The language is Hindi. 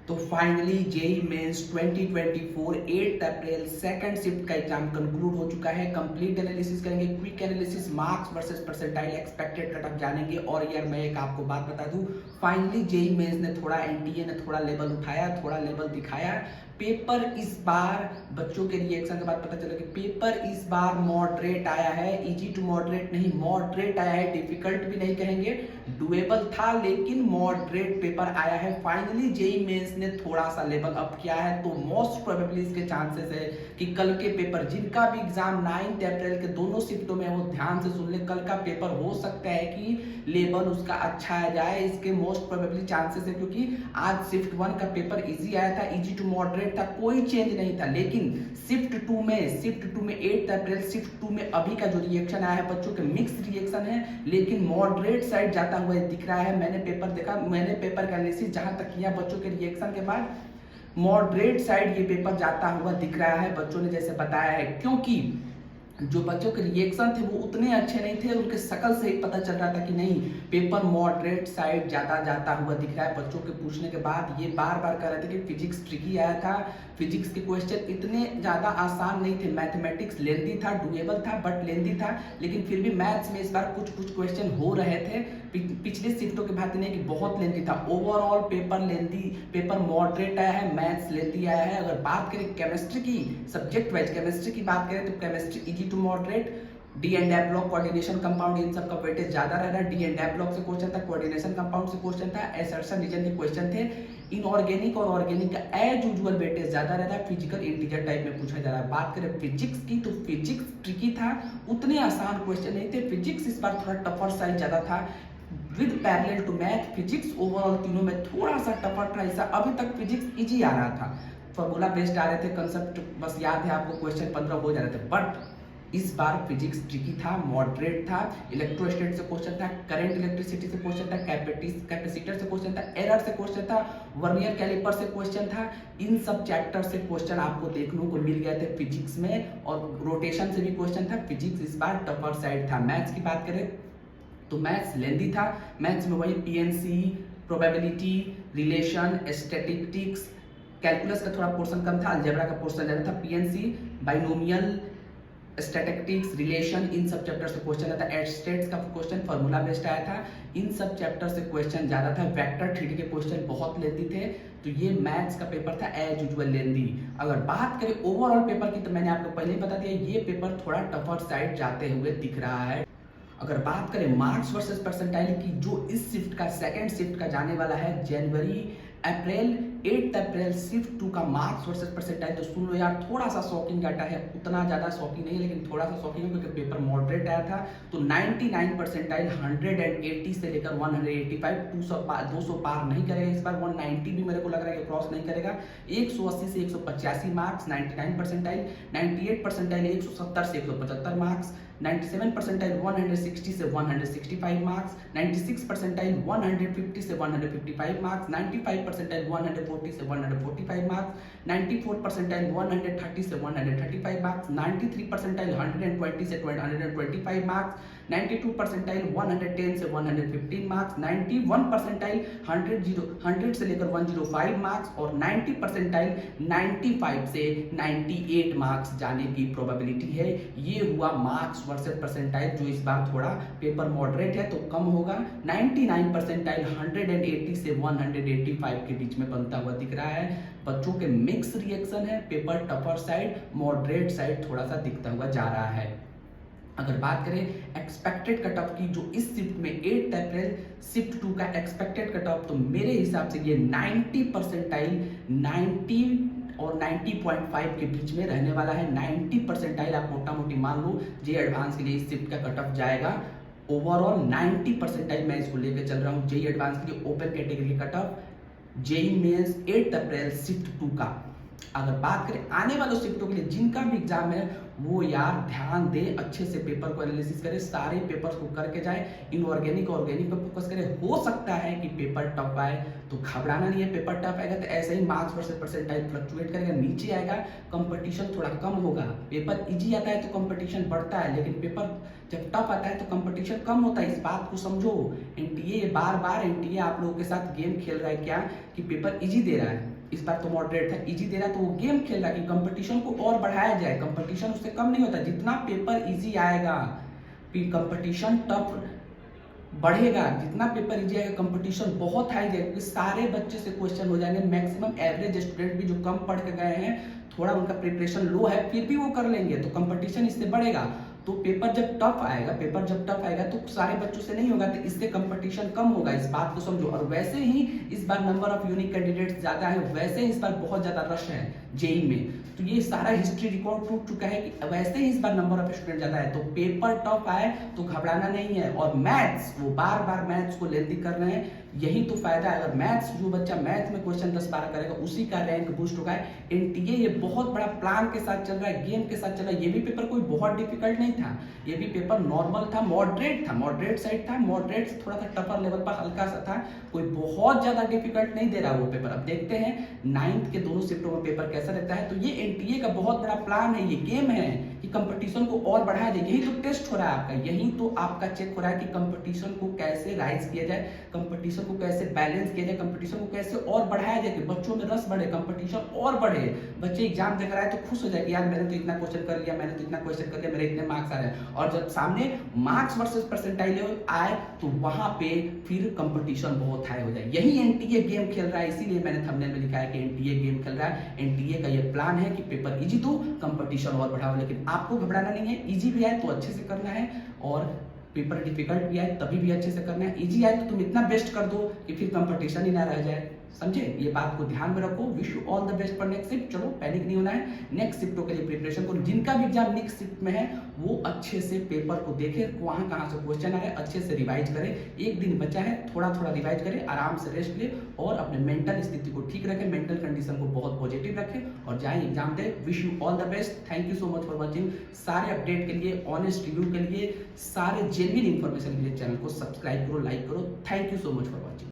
तो फाइनली जेई मेंस 2024 8 अप्रैल सेकंड शिफ्ट का एग्जाम कंक्लूड हो चुका है। कंप्लीट एनालिसिस करेंगे, quick analysis, marks versus percentile, expected cutoff जानेंगे। और यार मैं एक आपको बात बता दूं, फाइनली जेई मेंस ने थोड़ा, एनटीए ने थोड़ा लेवल उठाया, थोड़ा लेवल दिखाया। पेपर इस बार, बच्चों के रिएक्शन के बाद पता चला कि पेपर इस बार मॉडरेट आया है। इजी टू मॉडरेट नहीं, मॉडरेट आया है। डिफिकल्ट भी नहीं कहेंगे, डुएबल था, लेकिन मॉडरेट पेपर आया है। फाइनली जेई मेंस ने थोड़ा सा लेवल अप किया है, तो मोस्ट प्रोबेबली इसके चांसेस है कि कल के पेपर, जिनका भी एग्जाम 9 अप्रैल के दोनों शिफ्टों में, वो ध्यान से सुन ले, कल का पेपर हो सकता है कि लेवल उसका अच्छा आ जाए। इसके मोस्ट प्रोबेबली चांसेस है, क्योंकि आज शिफ्ट 1 का पेपर इजी आया था, इजी टू मॉडरेट था, कोई चेंज नहीं था। लेकिन शिफ्ट 2 में 8 अप्रैल शिफ्ट 2 में अभी का जो रिएक्शन आया है, बच्चों के मिक्स रिएक्शन है, लेकिन मॉडरेट साइड जाता हुआ दिख रहा है। मैंने पेपर देखा, मैंने पेपर का एनालिसिस जहां तक किया बच्चों के रिएक्शन के बाद, मॉडरेट साइड ये पेपर जाता हुआ दिख रहा है। बच्चों ने जैसे बताया है, क्योंकि जो बच्चों के रिएक्शन थे वो उतने अच्छे नहीं थे, उनके शकल से ही पता चल रहा था कि नहीं, पेपर मॉडरेट साइड ज्यादा जाता हुआ दिख रहा है। बच्चों के पूछने के बाद ये बार बार कह रहे थे कि फिजिक्स ट्रिकी आया था, फिजिक्स के क्वेश्चन इतने ज्यादा आसान नहीं थे, मैथमेटिक्स लेंदी था, डुएबल था बट लेंदी था, लेकिन फिर भी मैथ्स में इस बार कुछ कुछ क्वेश्चन हो रहे थे। पिछले शिफ्टों के भांति नहीं कि बहुत लेंदी था, ओवरऑल पेपर लेंदी, पेपर मॉडरेट आया है, मैथ्स लेंदी आया है। अगर बात करें केमिस्ट्री की, सब्जेक्ट वाइज केमिस्ट्री की बात करें, तो chemistry easy to moderate, D and F block, coordination compound, इन सब का वेटेज ज्यादा रह रहा है। डी एंड एफ ब्लॉक से क्वेश्चन था, कोऑर्डिनेशन कंपाउंड से क्वेश्चन था, एसर्शन रीजन के क्वेश्चन थे। इनऑर्गेनिक और ऑर्गेनिक का एज यूजुअल वेटेज ज्यादा रहता है, फिजिकल इंटीजर टाइप में पूछा जा रहा है। बात करें फिजिक्स की, तो फिजिक्स ट्रिकी था, उतने आसान क्वेश्चन नहीं थे। फिजिक्स इस बार थोड़ा टफर साइज ज्यादा था, with parallel to math. Physics overall तीनों में थोड़ा सा टफर था, ऐसा अभी तक फिजिक्स इजी आ रहा था, फॉर्मूला बेस्ड आ रहे थे, कंसेप्ट बस याद है आपको, क्वेश्चन 15 हो जा रहे थे। बट इस बार फिजिक्स ट्रिकी था, मॉडरेट था, इलेक्ट्रोस्टैट से क्वेश्चन था, करंट इलेक्ट्रिसिटी से क्वेश्चन था, कैपेसिटर से क्वेश्चन था, एरर से क्वेश्चन था, वर्नियर कैलिपर से क्वेश्चन था। इन सब चैप्टर से क्वेश्चन आपको देखने को मिल गए थे फिजिक्स में, और रोटेशन से भी क्वेश्चन था। फिजिक्स इस बार टफर साइड था। मैथ्स की बात करें तो मैथ्स लेंदी था, मैथ्स में वही PNC, probability, relation, statistics, calculus का थोड़ा पोर्शन कम था, अलजेब्रा का पोर्शन ज्यादा था। पीएनसी, बाइनोमियल, स्टैटिस्टिक्स, रिलेशन, इन सब चैप्टर से क्वेश्चन आता है। एस्टेट्स का क्वेश्चन फॉर्मूला बेस्ड आया था, इन सब चैप्टर से क्वेश्चन ज्यादा था। वेक्टर थ्योरी के क्वेश्चन बहुत लेंदी थे, तो ये मैथ्स का पेपर था एज यूजुअल लेंदी। अगर बात करें ओवरऑल पेपर की, तो मैंने आपको पहले ही बता दिया, ये पेपर थोड़ा टफर साइड जाते हुए दिख रहा है। अगर बात करें मार्क्स वर्सेस परसेंटाइल की, जो इस शिफ्ट का, सेकंड शिफ्ट का जाने वाला है जनवरी अप्रैल 8 अप्रैल शिफ्ट 2 का मार्क्स वर्सेस परसेंटाइल, तो सुन लो यार, थोड़ा सा शॉकिंग डाटा है, उतना ज्यादा शॉकिंग नहीं है, लेकिन थोड़ा सा शॉकिंग है, क्योंकि पेपर मॉडरेट आया था। तो 99 परसेंटाइल 180 से लेकर 185, 200 पार नहीं करेगा इस बार, 190 भी मेरे को लग रहा है कि क्रॉस नहीं करेगा। 180 से 185 मार्क्स 99 परसेंटाइल, 98 परसेंटाइल 170 से 175 मार्क्स, 97 परसेंटाइल 160 से 165 मार्क्स, 96 परसेंटाइल 150 से 155 मार्क्स, 95 परसेंटाइल 140 से 145 मार्क्स, 94 परसेंटाइल 130 से 135 मार्क्स, 93 परसेंटाइल 120 से 125 मार्क्स, 92 परसेंटाइल 110 से 115 मार्क्स, 91 परसेंटाइल 100 से लेकर 105 मार्क्स, और 90 परसेंटाइल 95 से 98 मार्क्स जाने की प्रोबेबिलिटी है। ये हुआ मार्क्स वर्सेस परसेंटाइल, जो इस बार थोड़ा पेपर मॉडरेट है तो कम होगा। 99 परसेंटाइल 180 से 185 के बीच में बनता हुआ दिख रहा है। बच्चों के मिक्स रिएक्शन है, paper tougher side, moderate side थोड़ा सा दिखता हुआ जा रहा है। अगर बात करें एक्सपेक्टेड कट ऑफ की, जो इस शिफ्ट में 8 अप्रैल शिफ्ट 2 का एक्सपेक्टेड कट ऑफ, तो मेरे हिसाब से ये 90 परसेंटाइल 90 और 90.5 के बीच में रहने वाला है। 90 परसेंटाइल आप मोटा मोटी मान लो जे एडवांस के लिए इस शिफ्ट का कट ऑफ जाएगा। ओवरऑल 90 परसेंटाइल मैं इसको लेकर चल रहा हूँ जे एडवांस के लिए, open category cut off JEE mains 8 April shift 2 का। अगर बात करें आने वाले शिफ्टों के लिए, जिनका भी एग्जाम है वो यार ध्यान दे, अच्छे से पेपर को एनालिसिस करे, सारे पेपर्स को करके जाए, इनऑर्गेनिक ऑर्गेनिक पर फोकस करे। हो सकता है कि पेपर टफ आए, तो घबराना नहीं है। पेपर टफ आएगा तो ऐसे ही मार्क्स वर्सेस परसेंटाइल फ्लक्चुएट करेगा, नीचे आएगा, कंपटीशन थोड़ा कम होगा। पेपर इजी आता है तो कंपटीशन बढ़ता है, लेकिन पेपर जब टफ आता है तो कंपटीशन कम होता है। इस बात को समझो। एनटीए बार बार एनटीए आप लोगों के साथ गेम खेल रहा है क्या, कि पेपर इजी दे रहा है। इस बार तो मॉडरेट था, इजी दे रहा है, तो वो गेम खेल रहा है कि कंपटीशन को और बढ़ाया जाए। कंपटीशन उससे कम नहीं होता। जितना पेपर इजी आएगा फिर कंपटीशन टफ बढ़ेगा। जितना पेपर इजी आएगा कंपटीशन बहुत हाई जाएगा, क्योंकि सारे बच्चे से क्वेश्चन हो जाएंगे। मैक्सिमम एवरेज स्टूडेंट भी जो कम पढ़ के गए हैं, थोड़ा उनका प्रिपरेशन लो है, फिर भी वो कर लेंगे, तो कंपटीशन इससे बढ़ेगा। तो पेपर जब टफ आएगा तो सारे बच्चों से नहीं होगा, तो इससे कंपटीशन कम होगा। इस बात को समझो। और वैसे ही इस बार नंबर ऑफ यूनिक कैंडिडेट्स ज्यादा है, वैसे ही इस बार बहुत ज्यादा रश है जेई में। तो ये सारा हिस्ट्री रिकॉर्ड टूट चुका है कि वैसे ही इस बार नंबर ऑफ स्टूडेंट ज्यादा है। तो पेपर टफ आए तो घबराना नहीं है। और मैथ्स, वो बार बार मैथ्स को लेंदी कर रहे हैं, यही तो फायदा है। अगर मैथ्स, जो बच्चा मैथ्स में क्वेश्चन 10-12 करेगा, उसी का रैंक बूस्ट होगा। एनटीए ये बहुत बड़ा प्लान के साथ चल रहा है, गेम के साथ चल रहा है। ये भी पेपर कोई बहुत डिफिकल्ट नहीं था, ये भी पेपर नॉर्मल था, मॉडरेट साइड था। मॉडरेट थोड़ा सा टफर लेवल पर हल्का सा था, कोई बहुत ज्यादा डिफिकल्ट नहीं दे रहा वो पेपर। अब देखते हैं 9th के दोनों शिफ्टों में पेपर कैसा रहता है। तो ये एनटीए का बहुत बड़ा प्लान है, ये गेम है कि कंपटीशन को और बढ़ाया जाए। यही तो टेस्ट हो रहा है आपका, यही तो आपका चेक हो रहा है कि कंपटीशन को कैसे राइज किया जाए, कंपटीशन को कैसे बैलेंस किया जाए, कंपटीशन को कैसे और बढ़ाया जाए कि बच्चों में रस बढ़े, कंपटीशन और बढ़े। बच्चे एग्जाम दे कर आए तो खुश हो जाए कि यार मैंने तो इतना क्वेश्चन कर लिया, मैंने तो इतना क्वेश्चन कर लिया, मेरे इतने मार्क्स आ रहे हैं। और जब सामने मार्क्स वर्सेस परसेंटाइल आए तो वहां पे फिर कंपटीशन बहुत हाई हो जाए। यही एनटीए गेम खेल रहा है, इसीलिए मैंने थंबनेल में लिखा है कि एनटीए गेम खेल रहा है। एनटीए का ये प्लान है कि पेपर इजी दो, कंपटीशन और बढ़ाओ। लेकिन आपको घबराना नहीं है, इजी भी आए तो अच्छे से करना है, और पेपर डिफिकल्ट भी आए तभी भी अच्छे से करना है। इजी आए तो तुम इतना बेस्ट कर दो कि फिर कंपटीशन ही ना रह जाए। समझे? ये बात को ध्यान में रखो। Wish you all the best for next shift. चलो पैनिक नहीं होना है, नेक्स्ट शिफ्टों के लिए प्रिपरेशन करो। जिनका भी एग्जाम नेक्स्ट शिफ्ट में है वो अच्छे से पेपर को देखे, वहां कहां से क्वेश्चन आ रहे हैं, अच्छे से रिवाइज करे। एक दिन बचा है, थोड़ा थोड़ा रिवाइज करे, आराम से रेस्ट ले, और अपने मेंटल स्थिति को ठीक रखे, मेंटल कंडीशन को बहुत पॉजिटिव रखे, और जाए exam they. Wish you all the best. Thank you so much for watching. सारे अपडेट के लिए, ऑनेस्ट रिव्यू के लिए, सारे जेन्युइन इन्फॉर्मेशन के लिए चैनल को सब्सक्राइब करो, लाइक करो। Thank you so much for watching.